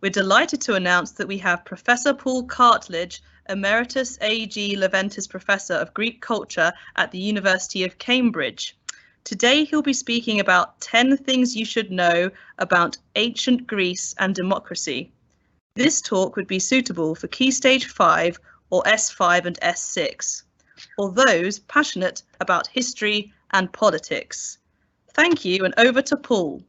We're delighted to announce that we have Professor Paul Cartledge, Emeritus A.G. Leventis Professor of Greek Culture at the University of Cambridge. Today he'll be speaking about 10 things you should know about ancient Greece and democracy. This talk would be suitable for Key Stage 5 or S5 and S6, or those passionate about history and politics. Thank you, and over to Paul.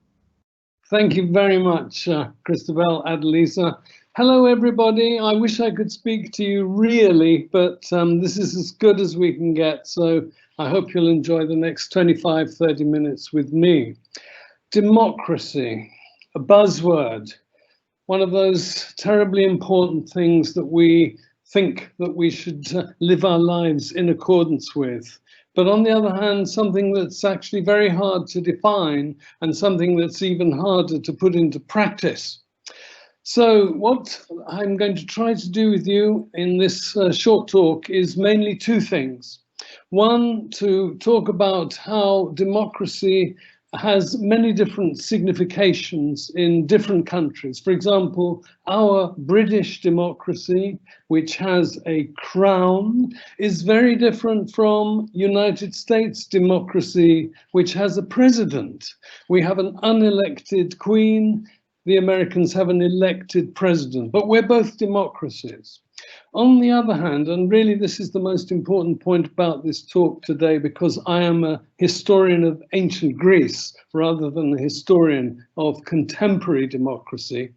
Thank you very much, Christabel, Adelisa. Hello, everybody. I wish I could speak to you really, but this is as good as we can get. So I hope you'll enjoy the next 25, 30 minutes with me. Democracy, a buzzword, one of those terribly important things that we think that we should live our lives in accordance with. But on the other hand, something that's actually very hard to define and something that's even harder to put into practice. So what I'm going to try to do with you in this short talk is mainly two things. One, to talk about how democracy has many different significations in different countries. For example, our British democracy, which has a crown, is very different from United States democracy, which has a president. We have an unelected queen. The Americans have an elected president, but we're both democracies. On the other hand, and really this is the most important point about this talk today, because I am a historian of ancient Greece rather than a historian of contemporary democracy,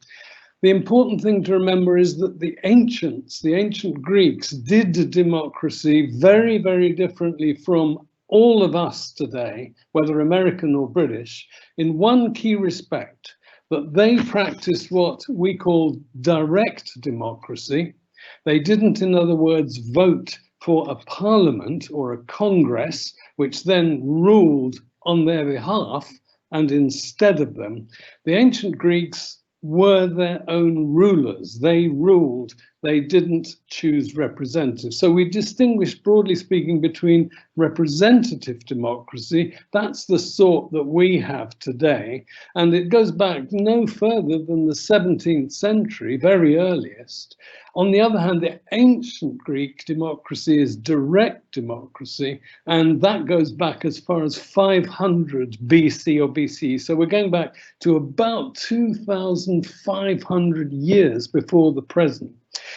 the important thing to remember is that the ancients, the ancient Greeks, did democracy very, very differently from all of us today, whether American or British, in one key respect, that they practiced what we call direct democracy. They didn't, in other words, vote for a parliament or a congress, which then ruled on their behalf and instead of them. The ancient Greeks were their own rulers. They ruled. They didn't choose representatives. So we distinguish, broadly speaking, between representative democracy, that's the sort that we have today, and it goes back no further than the 17th century, very earliest. On the other hand, the ancient Greek democracy is direct democracy, and that goes back as far as 500 BC or BCE. So we're going back to about 2,500 years before the present.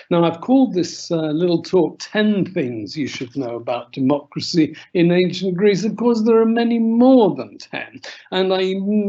Now, I've called this little talk 10 things you should know about democracy in ancient Greece. Of course, there are many more than 10. And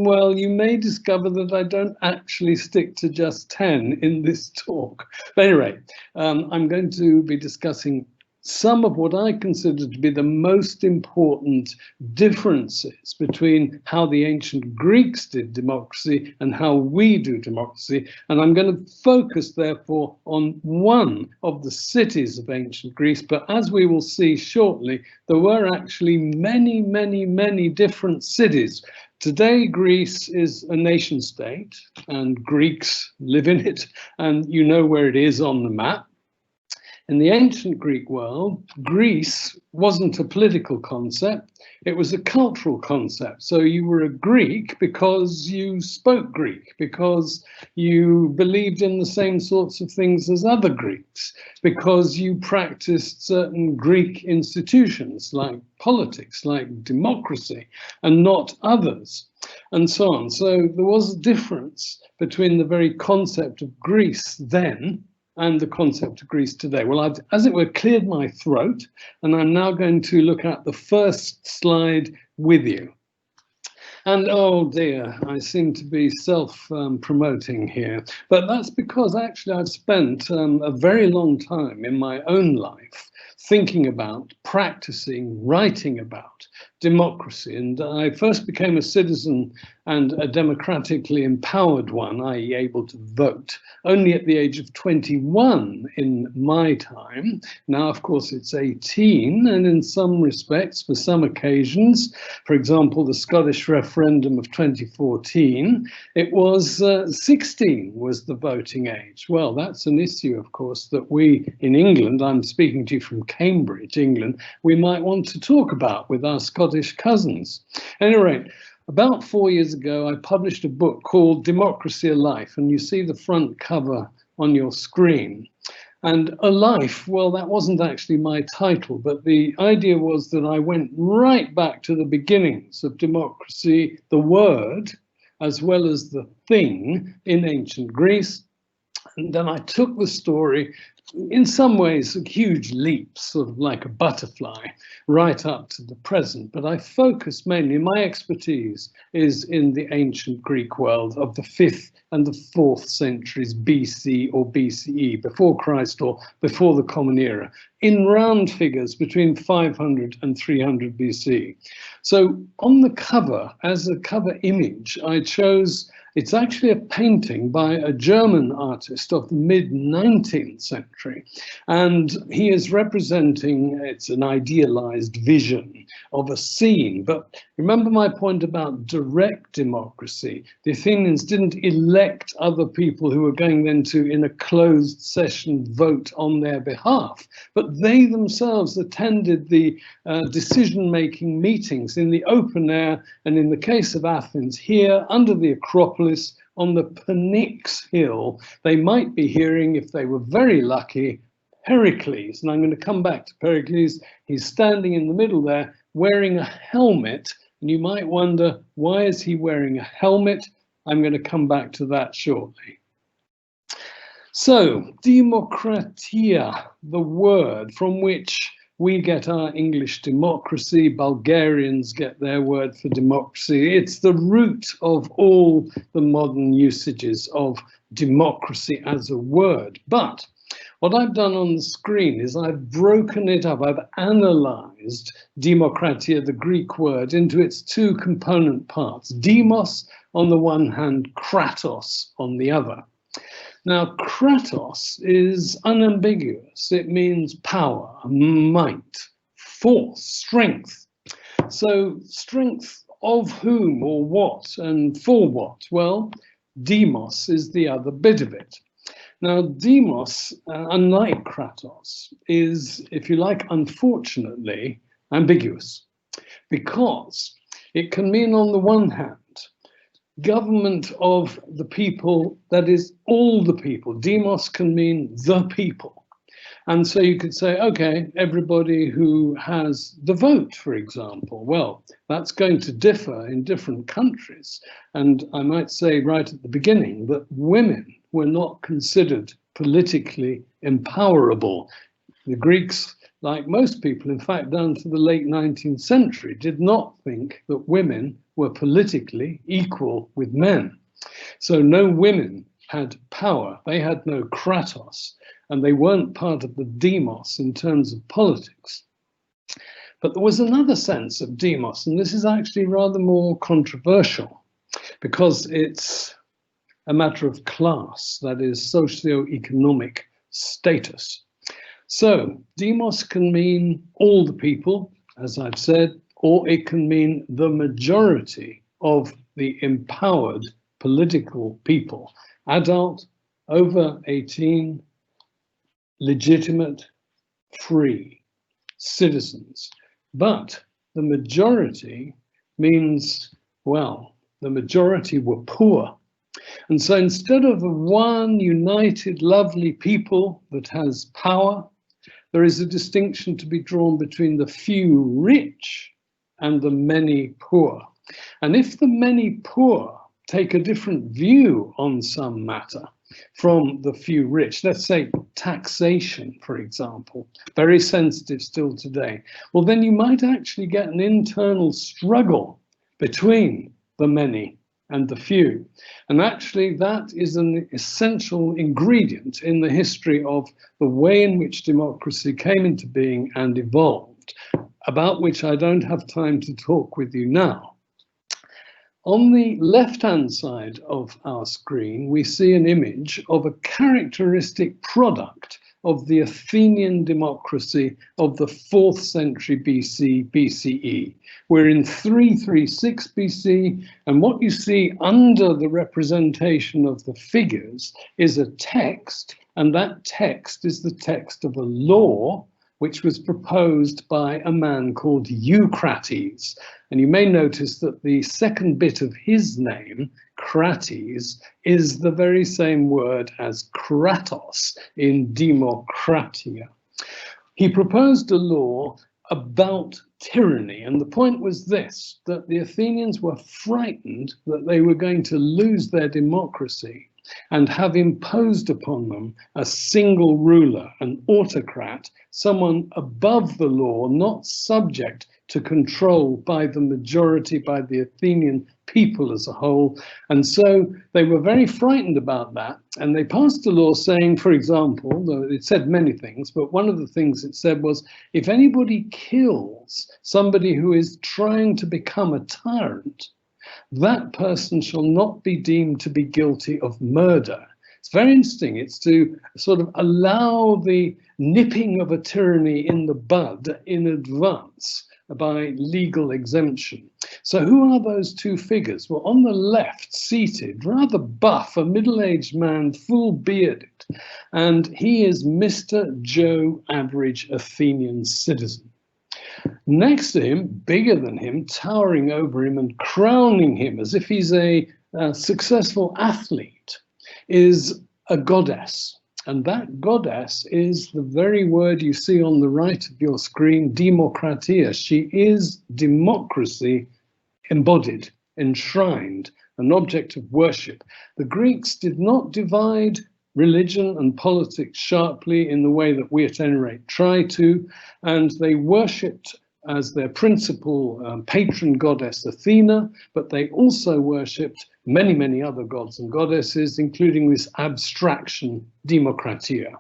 well, you may discover that I don't actually stick to just 10 in this talk. But anyway, I'm going to be discussing some of what I consider to be the most important differences between how the ancient Greeks did democracy and how we do democracy. And I'm going to focus, therefore, on one of the cities of ancient Greece. But as we will see shortly, there were actually many, many, many different cities. Today, Greece is a nation state, and Greeks live in it, and you know where it is on the map. In the ancient Greek world, Greece wasn't a political concept, it was a cultural concept. So you were a Greek because you spoke Greek, because you believed in the same sorts of things as other Greeks, because you practiced certain Greek institutions like politics, like democracy, and not others, and so on. So there was a difference between the very concept of Greece then and the concept of Greece today. Well, I've, as it were, cleared my throat, and I'm now going to look at the first slide with you. And oh dear, I seem to be self-promoting here, but that's because actually I've spent a very long time in my own life thinking about, practicing, writing about democracy. And I first became a citizen and a democratically empowered one, i.e. able to vote, only at the age of 21 in my time. Now, of course, it's 18, and in some respects, for some occasions, for example, the Scottish referendum of 2014, it was 16 was the voting age. Well, that's an issue, of course, that we in England, I'm speaking to you from Cambridge, England, we might want to talk about with our Scottish cousins. At any rate, About 4 years ago, I published a book called Democracy, a Life, and you see the front cover on your screen. And A Life, well, that wasn't actually my title, but the idea was that I went right back to the beginnings of democracy, the word, as well as the thing in ancient Greece. And then I took the story, in some ways, huge leaps, sort of like a butterfly, right up to the present. But I focus mainly, my expertise is in the ancient Greek world of the 5th and the 4th centuries BC or BCE, before Christ or before the Common Era, in round figures between 500 and 300 BC. So on the cover, as a cover image, I chose, it's actually a painting by a German artist of the mid-19th century. And he is representing, it's an idealized vision of a scene. But remember my point about direct democracy. The Athenians didn't elect other people who were going then to, in a closed session, vote on their behalf. But they themselves attended the decision-making meetings in the open air, and in the case of Athens, here under the Acropolis on the Pnyx hill, they might be hearing, if they were very lucky, Pericles. And I'm going to come back to Pericles. He's standing in the middle there wearing a helmet, and you might wonder, why is he wearing a helmet? I'm going to come back to that shortly. So, demokratia, the word from which we get our English democracy, Bulgarians get their word for democracy. It's the root of all the modern usages of democracy as a word. But what I've done on the screen is I've broken it up. I've analyzed demokratia, the Greek word, into its 2 component parts. Demos on the one hand, kratos on the other. Now, kratos is unambiguous. It means power, might, force, strength. So strength of whom or what and for what? Well, demos is the other bit of it. Now, demos, unlike kratos, is, if you like, unfortunately, ambiguous, because it can mean, on the one hand, government of the people, that is all the people. Demos can mean the people. And so you could say, okay, everybody who has the vote, for example. Well, that's going to differ in different countries. And I might say right at the beginning that women were not considered politically empowerable. The Greeks, like most people, in fact, down to the late 19th century, did not think that women were politically equal with men. So no women had power. They had no kratos, and they weren't part of the demos in terms of politics. But there was another sense of demos, and this is actually rather more controversial because it's a matter of class, that is socio-economic status. So demos can mean all the people, as I've said, or it can mean the majority of the empowered political people, adult, over 18, legitimate, free citizens. But the majority means, well, the majority were poor. And so instead of the one united, lovely people that has power, there is a distinction to be drawn between the few rich and the many poor. And if the many poor take a different view on some matter from the few rich, let's say taxation, for example, very sensitive still today, well, then you might actually get an internal struggle between the many and the few. And actually that is an essential ingredient in the history of the way in which democracy came into being and evolved, about which I don't have time to talk with you now. On the left-hand side of our screen, we see an image of a characteristic product of the Athenian democracy of the 4th century BC, BCE. We're in 336 BC, and what you see under the representation of the figures is a text, and that text is the text of a law which was proposed by a man called Eucrates. And you may notice that the second bit of his name, Crates, is the very same word as Kratos in Democratia. He proposed a law about tyranny, and the point was this, that the Athenians were frightened that they were going to lose their democracy and have imposed upon them a single ruler, an autocrat, someone above the law, not subject to control by the majority, by the Athenian people as a whole. And so they were very frightened about that. And they passed a law saying, for example, though it said many things, but one of the things it said was, if anybody kills somebody who is trying to become a tyrant, that person shall not be deemed to be guilty of murder. It's very interesting. It's to sort of allow the nipping of a tyranny in the bud in advance by legal exemption. So who are those two figures? Well, on the left, seated, rather buff, a middle-aged man, full bearded, and he is Mr. Joe Average Athenian citizen. Next to him, bigger than him, towering over him and crowning him as if he's a successful athlete, is a goddess. And that goddess is the very word you see on the right of your screen, Democratia. She is democracy embodied, enshrined, an object of worship. The Greeks did not divide religion and politics sharply in the way that we at any rate try to, and they worshipped as their principal patron goddess Athena, but they also worshipped many, many other gods and goddesses, including this abstraction, Democratia.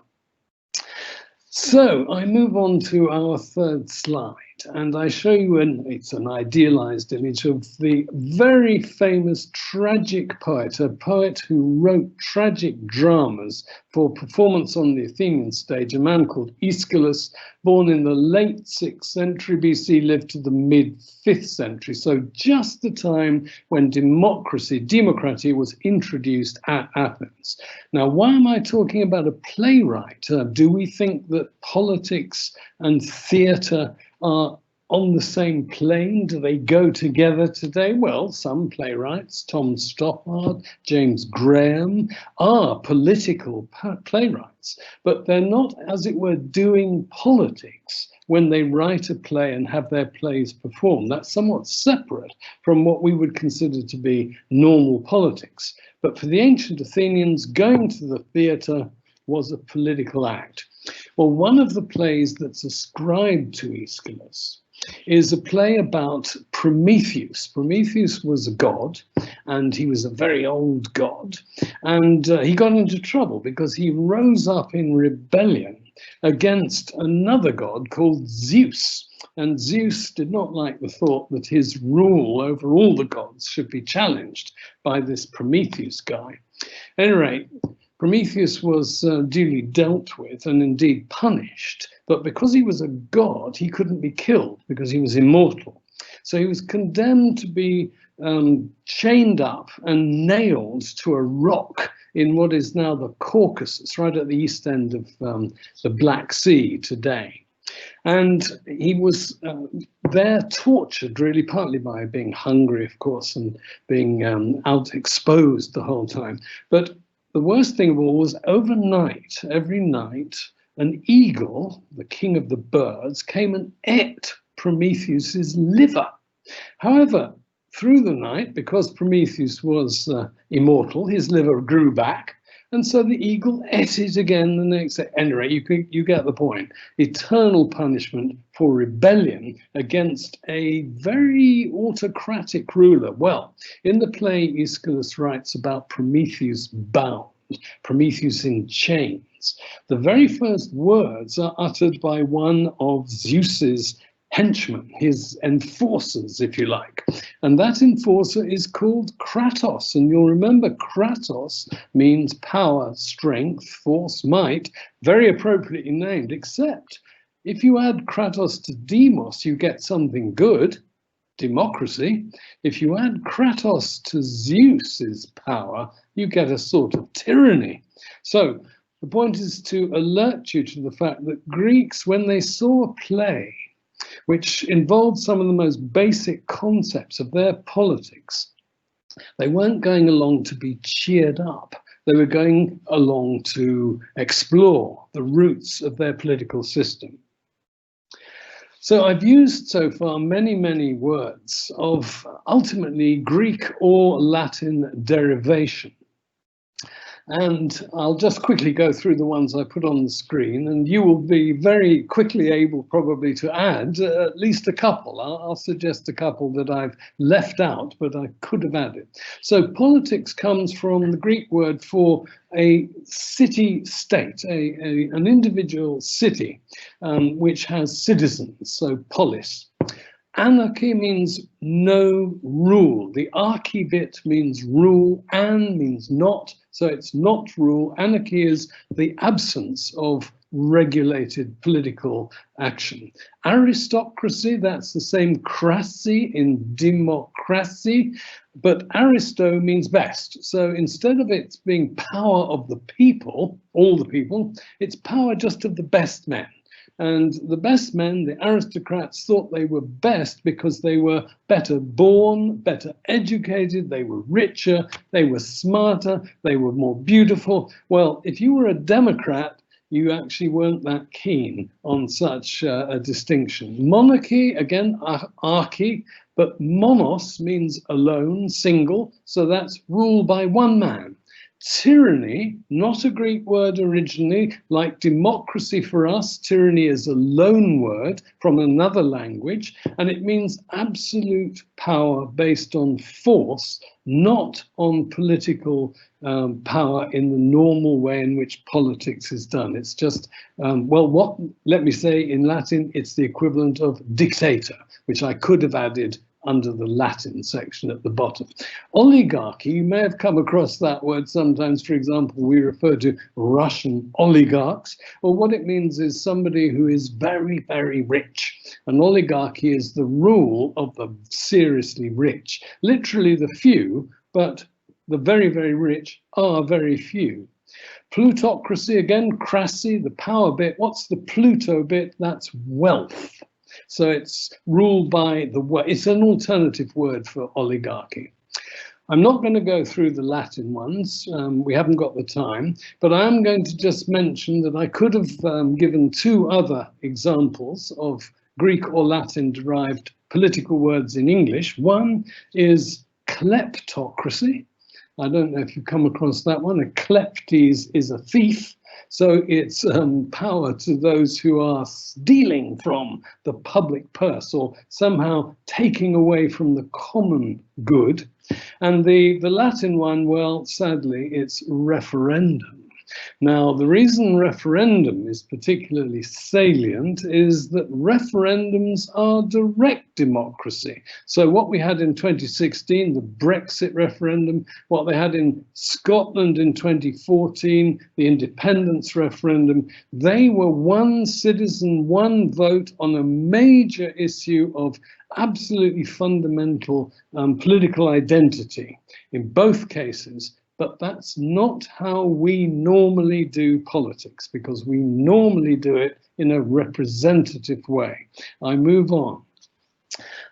So I move on to our third slide, and I show you it's an idealized image of the very famous tragic poet, a poet who wrote tragic dramas for performance on the Athenian stage, a man called Aeschylus, born in the late 6th century BC, lived to the mid 5th century. So just the time when democracy was introduced at Athens. Now, why am I talking about a playwright? Do we think that politics and theatre are on the same plane? Do they go together today? Well, some playwrights, Tom Stoppard, James Graham, are political playwrights, but they're not, as it were, doing politics when they write a play and have their plays performed. That's somewhat separate from what we would consider to be normal politics. But for the ancient Athenians, going to the theatre was a political act. Well, one of the plays that's ascribed to Aeschylus is a play about Prometheus. Prometheus was a god, and he was a very old god, and he got into trouble because he rose up in rebellion against another god called Zeus. And Zeus did not like the thought that his rule over all the gods should be challenged by this Prometheus guy. At any rate, Prometheus was duly dealt with and indeed punished, but because he was a god, he couldn't be killed because he was immortal. So he was condemned to be chained up and nailed to a rock in what is now the Caucasus, right at the east end of the Black Sea today. And he was there tortured, really, partly by being hungry, of course, and being out exposed the whole time. But the worst thing of all was overnight, every night, an eagle, the king of the birds, came and ate Prometheus's liver. However, through the night, because Prometheus was immortal, his liver grew back, and so the eagle ate it again the next day. Anyway, you get the point. Eternal punishment for rebellion against a very autocratic ruler. Well, in the play, Aeschylus writes about Prometheus bound, Prometheus in chains. The very first words are uttered by one of Zeus's henchmen, his enforcers, if you like. And that enforcer is called Kratos. And you'll remember Kratos means power, strength, force, might, very appropriately named, except if you add Kratos to Demos, you get something good, democracy. If you add Kratos to Zeus's power, you get a sort of tyranny. So The point is to alert you to the fact that Greeks, when they saw a play which involved some of the most basic concepts of their politics, they weren't going along to be cheered up. They were going along to explore the roots of their political system. So I've used so far many, many words of ultimately Greek or Latin derivation. And I'll just quickly go through the ones I put on the screen, and you will be very quickly able probably to add at least a couple. I'll suggest a couple that I've left out, but I could have added. So politics comes from the Greek word for a city-state, an individual city which has citizens, so polis. Anarchy means no rule. The archy bit means rule, an means not, so it's not rule. Anarchy is the absence of regulated political action. Aristocracy, that's the same crassy in democracy, but aristo means best. So instead of it being power of the people, all the people, it's power just of the best men. And the best men, the aristocrats, thought they were best because they were better born, better educated, they were richer, they were smarter, they were more beautiful. Well, if you were a Democrat, you actually weren't that keen on such a distinction. Monarchy, again, archy, but monos means alone, single, so that's rule by one man. Tyranny, not a Greek word originally, like democracy for us, tyranny is a loan word from another language, and it means absolute power based on force, not on political power in the normal way in which politics is done. It's just, let me say in Latin, it's the equivalent of dictator, which I could have added under the Latin section at the bottom. Oligarchy, you may have come across that word sometimes. For example, we refer to Russian oligarchs. Well, what it means is somebody who is very, very rich. An oligarchy is the rule of the seriously rich. Literally the few, but the very, very rich are very few. Plutocracy, again, crassy, the power bit. What's the Pluto bit? That's wealth. So it's ruled by it's an alternative word for oligarchy. I'm not going to go through the Latin ones, we haven't got the time, but I am going to just mention that I could have given two other examples of Greek or Latin derived political words in English. One is kleptocracy. I don't know if you've come across that one. A kleptes is a thief. So it's power to those who are stealing from the public purse or somehow taking away from the common good. And the Latin one, well, sadly, it's referendum. Now, the reason referendum is particularly salient is that referendums are direct democracy. So what we had in 2016, the Brexit referendum, what they had in Scotland in 2014, the independence referendum, they were one citizen, one vote on a major issue of absolutely fundamental political identity in both cases. But that's not how we normally do politics, because we normally do it in a representative way. I move on.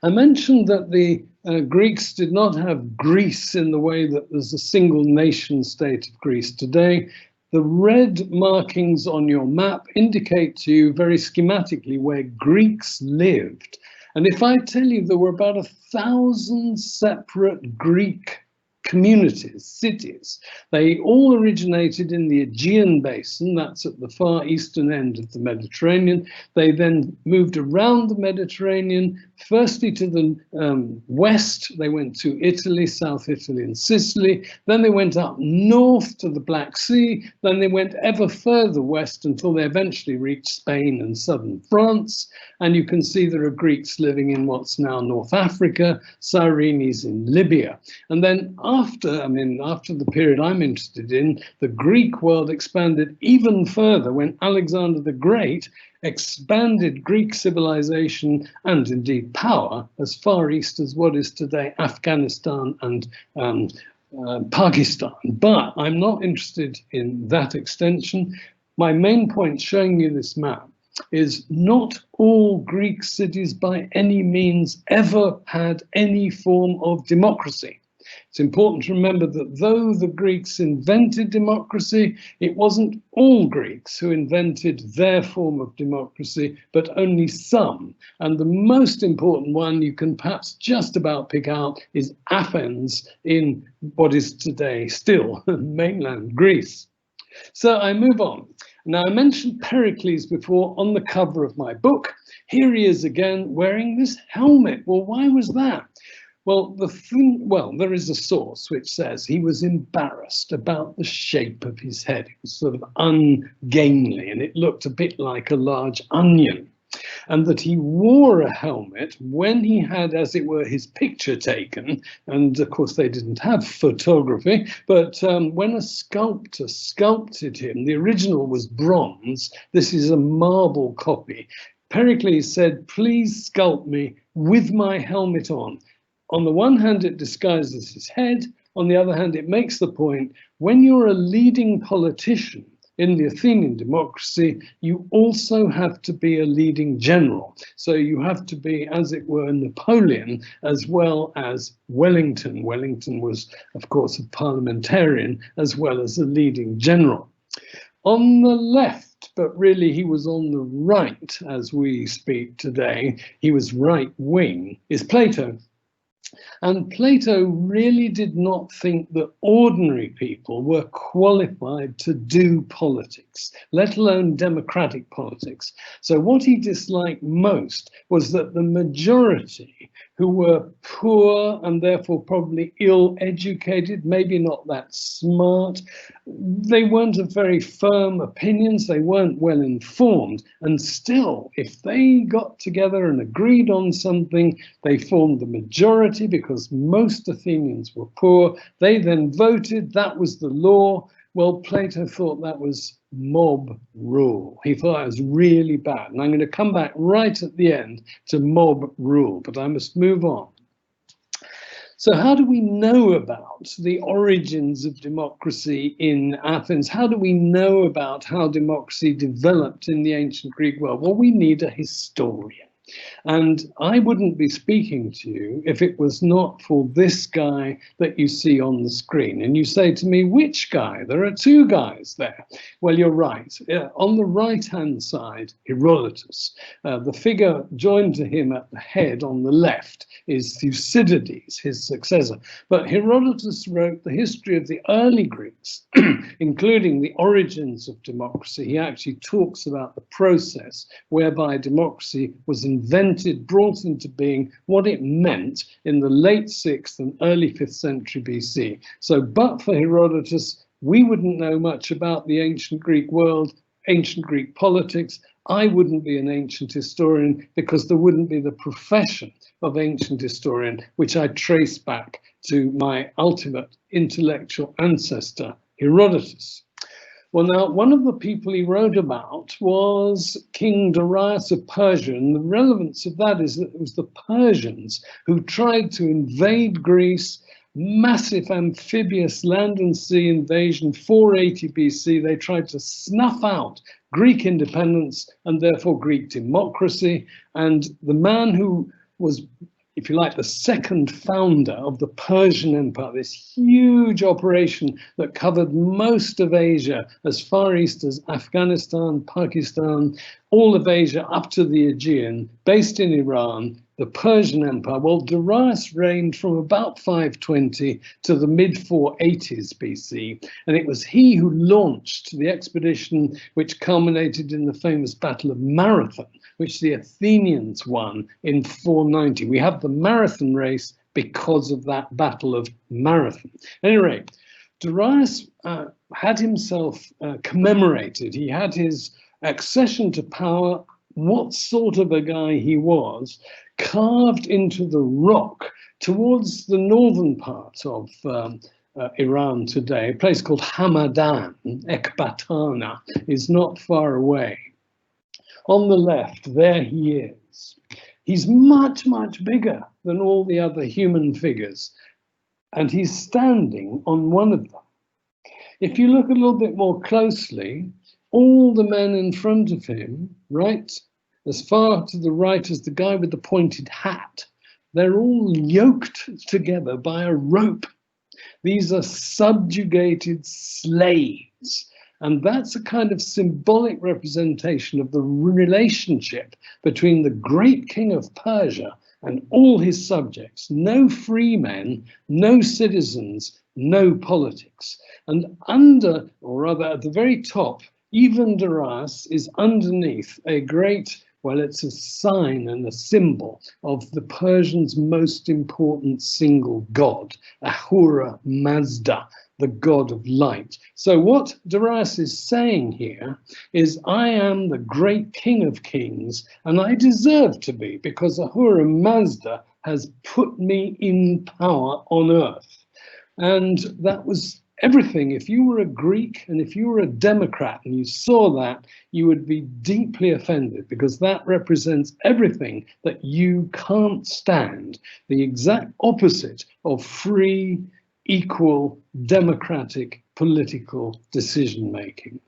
I mentioned that the Greeks did not have Greece in the way that there's a single nation state of Greece today. The red markings on your map indicate to you very schematically where Greeks lived. And if I tell you there were about 1,000 separate Greek communities, cities, they all originated in the Aegean basin, that's at the far eastern end of the Mediterranean. They then moved around the Mediterranean, firstly to the west, they went to Italy, South Italy and Sicily, then they went up north to the Black Sea, then they went ever further west until they eventually reached Spain and southern France. And you can see there are Greeks living in what's now North Africa, Cyrenes in Libya. And then after the period I'm interested in, the Greek world expanded even further when Alexander the Great expanded Greek civilization and indeed power as far east as what is today Afghanistan and Pakistan. But I'm not interested in that extension. My main point showing you this map is not all Greek cities by any means ever had any form of democracy. It's important to remember that though the Greeks invented democracy, it wasn't all Greeks who invented their form of democracy, but only some. And the most important one you can perhaps just about pick out is Athens in what is today still mainland Greece. So I move on. Now, I mentioned Pericles before on the cover of my book. Here he is again wearing this helmet. Well, why was that? Well, there is a source which says he was embarrassed about the shape of his head. It was sort of ungainly and it looked a bit like a large onion. And that he wore a helmet when he had, as it were, his picture taken. And of course, they didn't have photography, but when a sculptor sculpted him, the original was bronze. This is a marble copy. Pericles said, "Please sculpt me with my helmet on." On the one hand, it disguises his head. On the other hand, it makes the point, when you're a leading politician in the Athenian democracy, you also have to be a leading general. So you have to be, as it were, Napoleon, as well as Wellington. Wellington was, of course, a parliamentarian, as well as a leading general. On the left, but really he was on the right as we speak today, he was right wing, is Plato. And Plato really did not think that ordinary people were qualified to do politics, let alone democratic politics. So what he disliked most was that the majority, who were poor and therefore probably ill-educated, maybe not that smart, they weren't of very firm opinions, they weren't well informed, and still, if they got together and agreed on something, they formed the majority because most Athenians were poor. They then voted, that was the law. Well, Plato thought that was mob rule. He thought it was really bad. And I'm going to come back right at the end to mob rule, but I must move on. So how do we know about the origins of democracy in Athens? How do we know about how democracy developed in the ancient Greek world? Well, we need a historian. And I wouldn't be speaking to you if it was not for this guy that you see on the screen. And you say to me, which guy? There are two guys there. Well, you're right. On the right-hand side, Herodotus. The figure joined to him at the head on the left is Thucydides, his successor. But Herodotus wrote the history of the early Greeks, including the origins of democracy. He actually talks about the process whereby democracy was invented, brought into being, what it meant in the late 6th and early 5th century BC. So, but for Herodotus, we wouldn't know much about the ancient Greek world, ancient Greek politics. I wouldn't be an ancient historian because there wouldn't be the profession of ancient historian, which I trace back to my ultimate intellectual ancestor, Herodotus. Well, now, one of the people he wrote about was King Darius of Persia, and the relevance of that is that it was the Persians who tried to invade Greece, massive amphibious land and sea invasion, 480 BC. They tried to snuff out Greek independence and therefore Greek democracy. And the man who was, if you like, the second founder of the Persian Empire, this huge operation that covered most of Asia, as far east as Afghanistan, Pakistan, all of Asia up to the Aegean, based in Iran, the Persian Empire. Well, Darius reigned from about 520 to the mid-480s BC, and it was he who launched the expedition which culminated in the famous Battle of Marathon, which the Athenians won in 490. We have the marathon race because of that Battle of Marathon. At any rate, Darius had himself commemorated. He had his accession to power, what sort of a guy he was, carved into the rock towards the northern part of Iran today. A place called Hamadan, Ekbatana, is not far away. On the left, there he is. He's much, much bigger than all the other human figures. and he's standing on one of them. If you look a little bit more closely, all the men in front of him, right, as far to the right as the guy with the pointed hat, they're all yoked together by a rope. These are subjugated slaves. And that's a kind of symbolic representation of the relationship between the great king of Persia and all his subjects. No free men, no citizens, no politics. And under, or rather at the very top, even Darius is underneath a great, well, it's a sign and a symbol of the Persians' most important single god, Ahura Mazda, the god of light. So what Darius is saying here is, I am the great king of kings, and I deserve to be, because Ahura Mazda has put me in power on earth. And that was everything. If you were a Greek and if you were a Democrat and you saw that, you would be deeply offended, because that represents everything that you can't stand, the exact opposite of free, equal, democratic political decision making.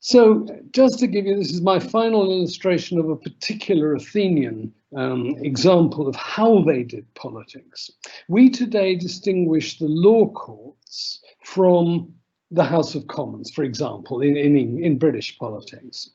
So just to give you, this is my final illustration of a particular Athenian example of how they did politics. We today distinguish the law courts from the House of Commons, for example, in British politics.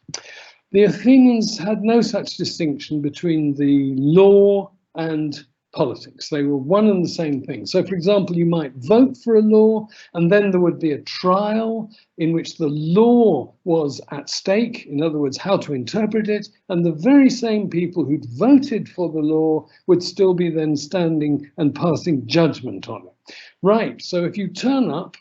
The Athenians had no such distinction between the law and politics. They were one and the same thing. So, for example, you might vote for a law, and then there would be a trial in which the law was at stake, in other words, how to interpret it, and the very same people who'd voted for the law would still be then standing and passing judgment on it. Right, so if you turn up,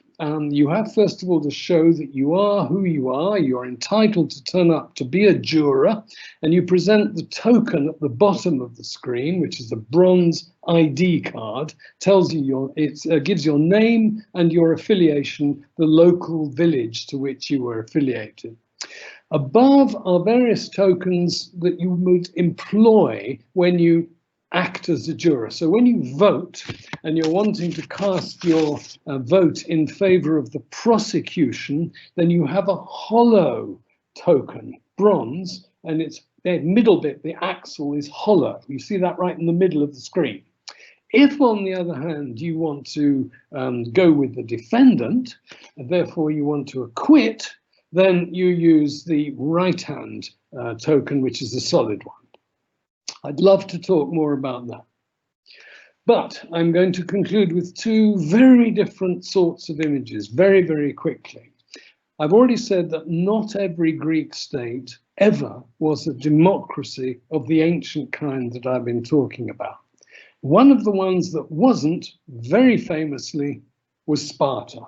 you have first of all to show that you are who you are. You're entitled to turn up to be a juror, and you present the token at the bottom of the screen, which is a bronze ID card, tells you gives your name and your affiliation, the local village to which you were affiliated. Above are various tokens that you would employ when you act as a juror. So when you vote and you're wanting to cast your vote in favor of the prosecution, then you have a hollow token, bronze, and its middle bit, the axle, is hollow. You see that right in the middle of the screen. If, on the other hand, you want to go with the defendant, and therefore you want to acquit, then you use the right-hand token, which is the solid one. I'd love to talk more about that. But I'm going to conclude with two very different sorts of images very, very quickly. I've already said that not every Greek state ever was a democracy of the ancient kind that I've been talking about. One of the ones that wasn't, very famously, was Sparta.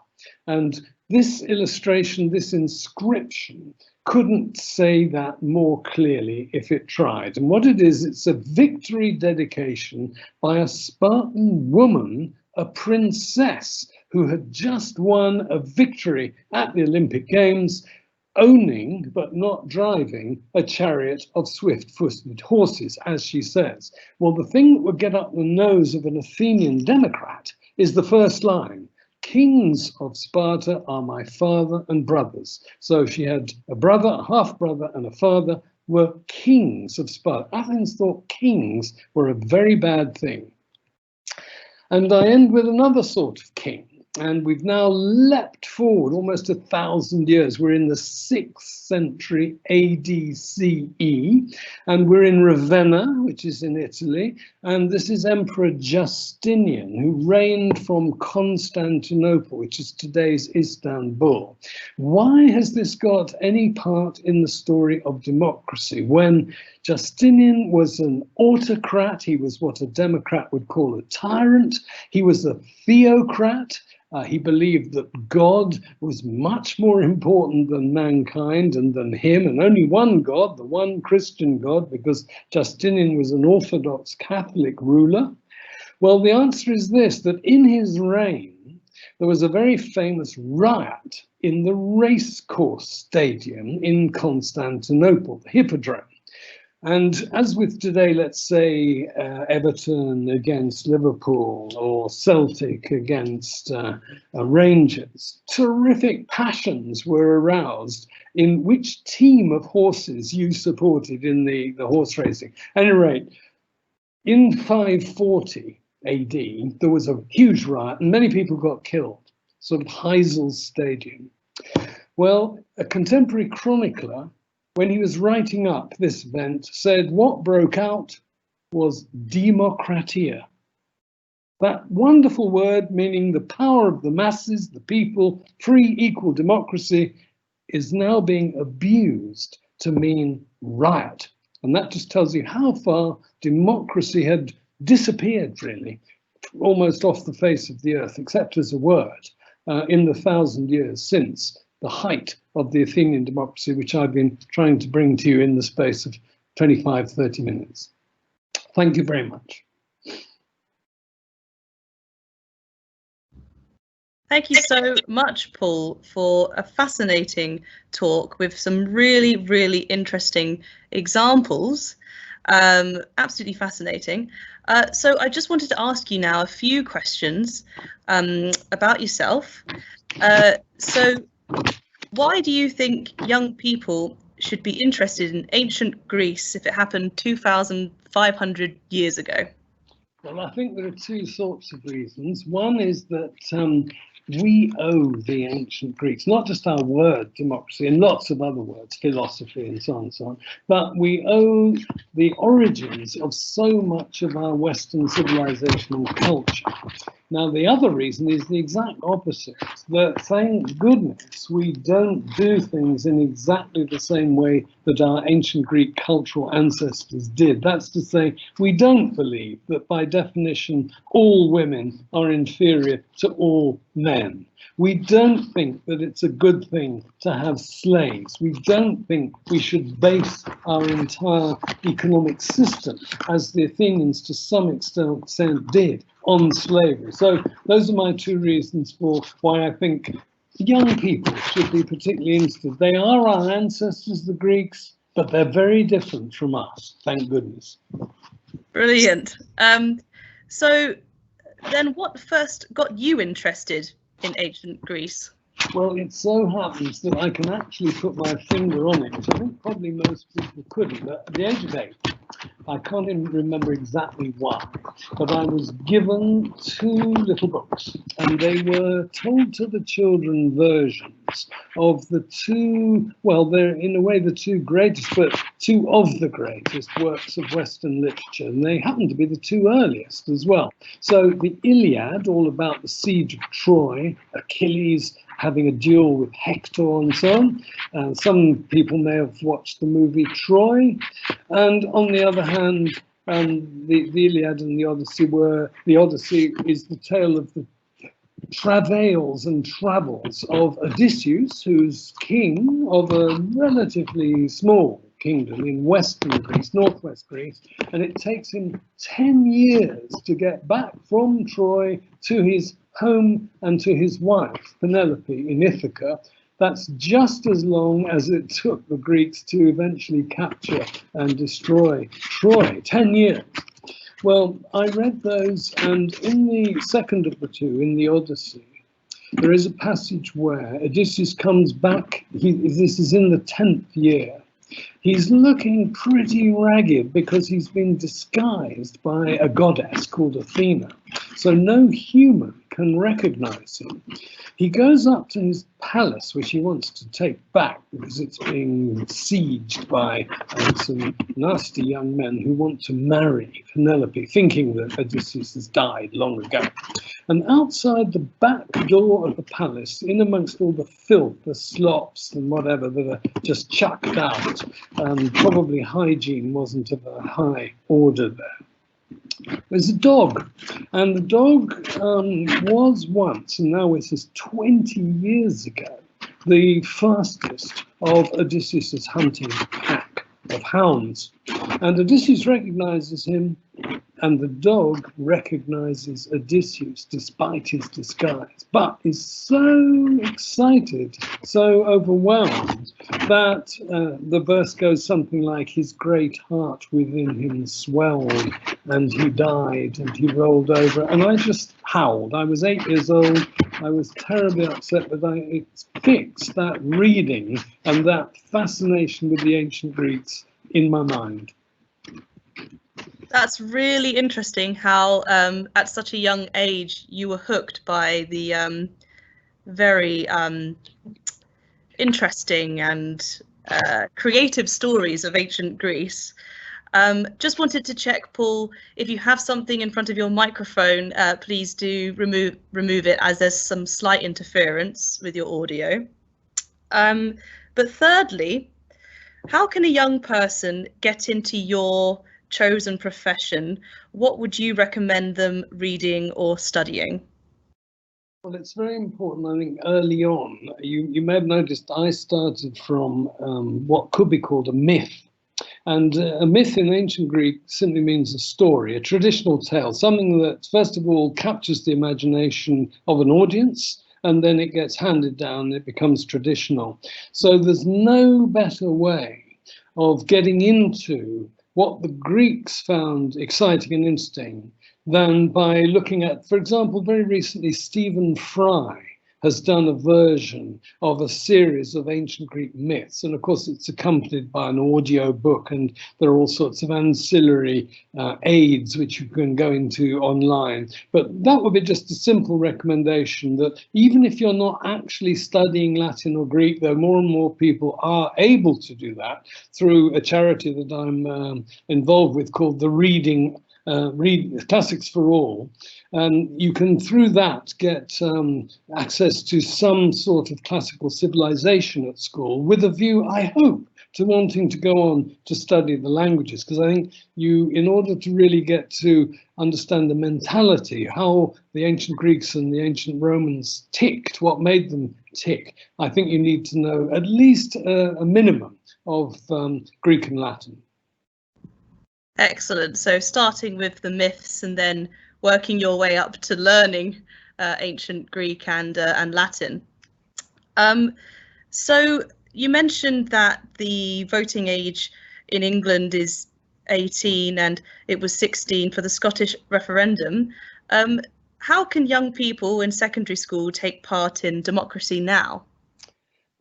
And this illustration, this inscription, couldn't say that more clearly if it tried. And what it is, it's a victory dedication by a Spartan woman, a princess, who had just won a victory at the Olympic Games, owning, but not driving, a chariot of swift-footed horses, as she says. Well, the thing that would get up the nose of an Athenian Democrat is the first line. Kings of Sparta are my father and brothers. So she had a brother, a half-brother, and a father were kings of Sparta. Athens thought kings were a very bad thing. And I end with another sort of king. And we've now leapt forward almost 1,000 years. We're in the 6th century AD-CE, and we're in Ravenna, which is in Italy. And this is Emperor Justinian, who reigned from Constantinople, which is today's Istanbul. Why has this got any part in the story of democracy? When Justinian was an autocrat, he was what a Democrat would call a tyrant. He was a theocrat. He believed that God was much more important than mankind and than him, and only one God, the one Christian God, because Justinian was an Orthodox Catholic ruler. Well, the answer is this, that in his reign, there was a very famous riot in the racecourse stadium in Constantinople, the Hippodrome. And as with today, let's say Everton against Liverpool or Celtic against Rangers, terrific passions were aroused in which team of horses you supported in the horse racing. At any rate, in 540 AD, there was a huge riot and many people got killed, sort of Heisel's Stadium. Well, a contemporary chronicler, when he was writing up this event, said what broke out was democratia. That wonderful word meaning the power of the masses, the people, free, equal democracy, is now being abused to mean riot. And that just tells you how far democracy had disappeared, really, almost off the face of the earth, except as a word, in the 1,000 years since the height of the Athenian democracy, which I've been trying to bring to you in the space of 25, 30 minutes. Thank you very much. Thank you so much, Paul, for a fascinating talk with some really, really interesting examples. Absolutely fascinating. So I just wanted to ask you now a few questions about yourself. So why do you think young people should be interested in ancient Greece if it happened 2,500 years ago? Well, I think there are two sorts of reasons. One is that we owe the ancient Greeks, not just our word democracy and lots of other words, philosophy and so on, but we owe the origins of so much of our Western civilization and culture. Now, the other reason is the exact opposite, that thank goodness we don't do things in exactly the same way that our ancient Greek cultural ancestors did. That's to say, we don't believe that by definition all women are inferior to all men. We don't think that it's a good thing to have slaves. We don't think we should base our entire economic system, as the Athenians to some extent did, on slavery. So those are my two reasons for why I think young people should be particularly interested. They are our ancestors, the Greeks, but they're very different from us, thank goodness. Brilliant. So then what first got you interested in ancient Greece? Well, it so happens that I can actually put my finger on it, which I think probably most people couldn't. But at the age of 8, I can't even remember exactly why, but I was given 2 little books, and they were told to the children versions of the 2, well, they're in a way the 2 greatest, but 2 of the greatest works of Western literature, and they happen to be the 2 earliest as well. So the Iliad, all about the siege of Troy, Achilles having a duel with Hector and so on. Some people may have watched the movie Troy. And on the other hand, the Iliad and the Odyssey is the tale of the travails and travels of Odysseus, who's king of a relatively small kingdom in western Greece, northwest Greece, and it takes him 10 years to get back from Troy to his home and to his wife, Penelope, in Ithaca. That's just as long as it took the Greeks to eventually capture and destroy Troy, 10 years. Well, I read those, and in the second of the 2, in the Odyssey, there is a passage where Odysseus comes back. This is in the 10th year. He's looking pretty ragged because he's been disguised by a goddess called Athena, so no human can recognize him. He goes up to his palace, which he wants to take back because it's being besieged by some nasty young men who want to marry Penelope, thinking that Odysseus has died long ago. And outside the back door of the palace, in amongst all the filth, the slops and whatever that are just chucked out, probably hygiene wasn't of a high order there. There's a dog, and the dog was once, and now it is 20 years ago, the fastest of Odysseus' hunting pack of hounds. And Odysseus recognizes him and the dog recognizes Odysseus despite his disguise, but is so excited, so overwhelmed, that the verse goes something like, his great heart within him swelled, and he died, and he rolled over. And I just howled. I was 8 years old. I was terribly upset, but it fixed that reading and that fascination with the ancient Greeks in my mind. That's really interesting how at such a young age you were hooked by the very interesting and creative stories of ancient Greece. Just wanted to check, Paul, if you have something in front of your microphone, please do remove it, as there's some slight interference with your audio. But thirdly, how can a young person get into your chosen profession? What would you recommend them reading or studying? Well, it's very important, I think, early on. You may have noticed I started from what could be called a myth. And a myth in ancient Greek simply means a story, a traditional tale, something that, first of all, captures the imagination of an audience, and then it gets handed down, it becomes traditional. So there's no better way of getting into what the Greeks found exciting and interesting than by looking at, for example, very recently, Stephen Fry has done a version of a series of ancient Greek myths. And of course, it's accompanied by an audio book, and there are all sorts of ancillary aids which you can go into online. But that would be just a simple recommendation that even if you're not actually studying Latin or Greek, though more and more people are able to do that through a charity that I'm involved with called the Read Classics for All, and you can through that get access to some sort of classical civilization at school, with a view, I hope, to wanting to go on to study the languages, because I think you, in order to really get to understand the mentality, how the ancient Greeks and the ancient Romans ticked, what made them tick, I think you need to know at least a minimum of Greek and Latin. Excellent. So starting with the myths and then working your way up to learning ancient Greek and Latin. So you mentioned that the voting age in England is 18 and it was 16 for the Scottish referendum. How can young people in secondary school take part in democracy now?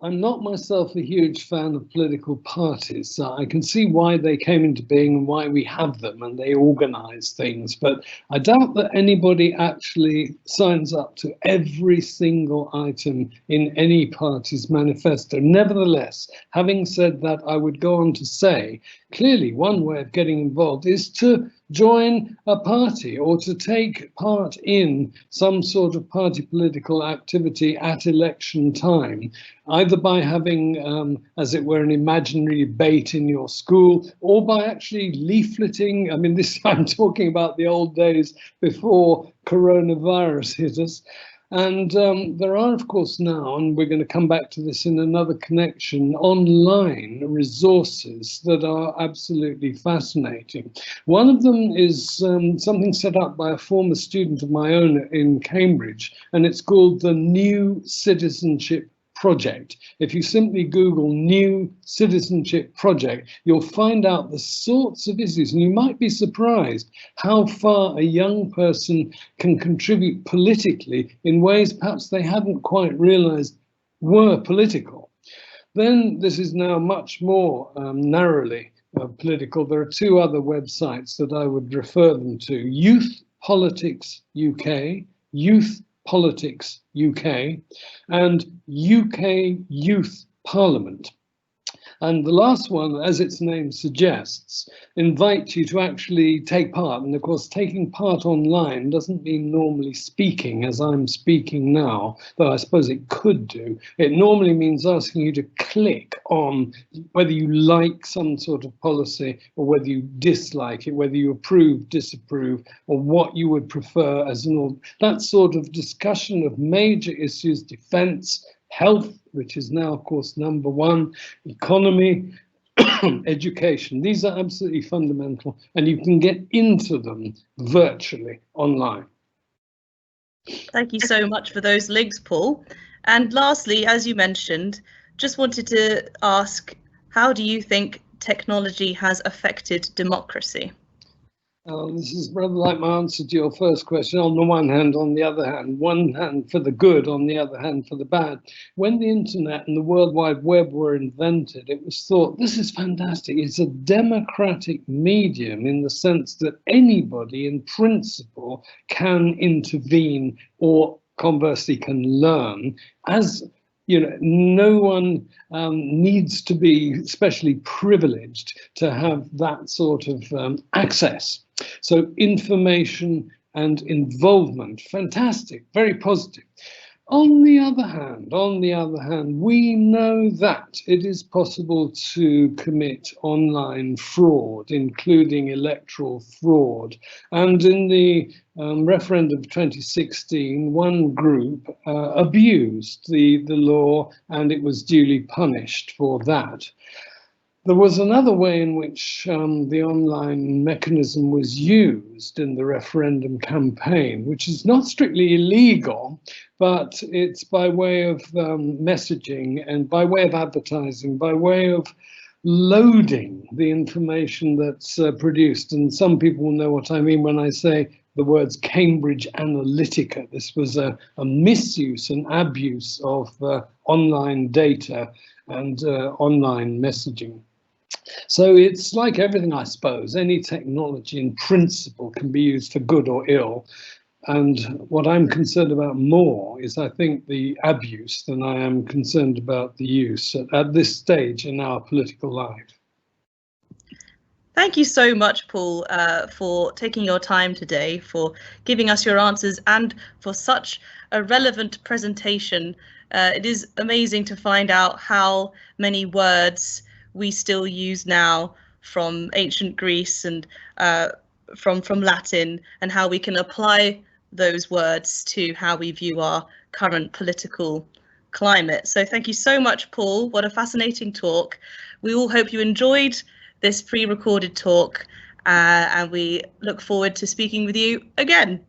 I'm not myself a huge fan of political parties. I can see why they came into being and why we have them, and they organise things, but I doubt that anybody actually signs up to every single item in any party's manifesto. Nevertheless, having said that, I would go on to say, clearly one way of getting involved is to join a party or to take part in some sort of party political activity at election time, either by having, as it were, an imaginary debate in your school, or by actually leafleting. I mean, this I'm talking about the old days before coronavirus hit us. And there are, of course, now, and we're going to come back to this in another connection, online resources that are absolutely fascinating. One of them is something set up by a former student of my own in Cambridge, and it's called the New Citizenship Project. If you simply Google New Citizenship Project, you'll find out the sorts of issues, and you might be surprised how far a young person can contribute politically in ways perhaps they hadn't quite realized were political. Then this is now much more narrowly political. There are two other websites that I would refer them to: Youth Politics UK, Youth Politics UK, and UK Youth Parliament. And the last one, as its name suggests, invites you to actually take part. And of course, taking part online doesn't mean normally speaking as I'm speaking now, though I suppose it could do. It normally means asking you to click on whether you like some sort of policy or whether you dislike it, whether you approve, disapprove, or what you would prefer as that sort of discussion of major issues: defence, health, which is now, of course, #1, economy, education. These are absolutely fundamental, and you can get into them virtually online. Thank you so much for those links, Paul. And lastly, as you mentioned, just wanted to ask, how do you think technology has affected democracy? This is rather like my answer to your first question. On the one hand, on the other hand, one hand for the good, on the other hand for the bad. When the internet and the World Wide Web were invented, it was thought, this is fantastic. It's a democratic medium in the sense that anybody in principle can intervene or conversely can learn. As you know, no one needs to be especially privileged to have that sort of access. So information and involvement, fantastic, very positive. On the other hand, we know that it is possible to commit online fraud, including electoral fraud. And in the referendum of 2016, one group abused the law, and it was duly punished for that. There was another way in which the online mechanism was used in the referendum campaign, which is not strictly illegal, but it's by way of messaging and by way of advertising, by way of loading the information that's produced. And some people will know what I mean when I say the words Cambridge Analytica. This was a misuse and abuse of online data and online messaging. So it's like everything, I suppose. Any technology in principle can be used for good or ill. And what I'm concerned about more is, I think, the abuse than I am concerned about the use at this stage in our political life. Thank you so much, Paul, for taking your time today, for giving us your answers, and for such a relevant presentation. It is amazing to find out how many words we still use now from ancient Greece and from Latin, and how we can apply those words to how we view our current political climate. So thank you so much, Paul. What a fascinating talk. We all hope you enjoyed this pre-recorded talk, and we look forward to speaking with you again.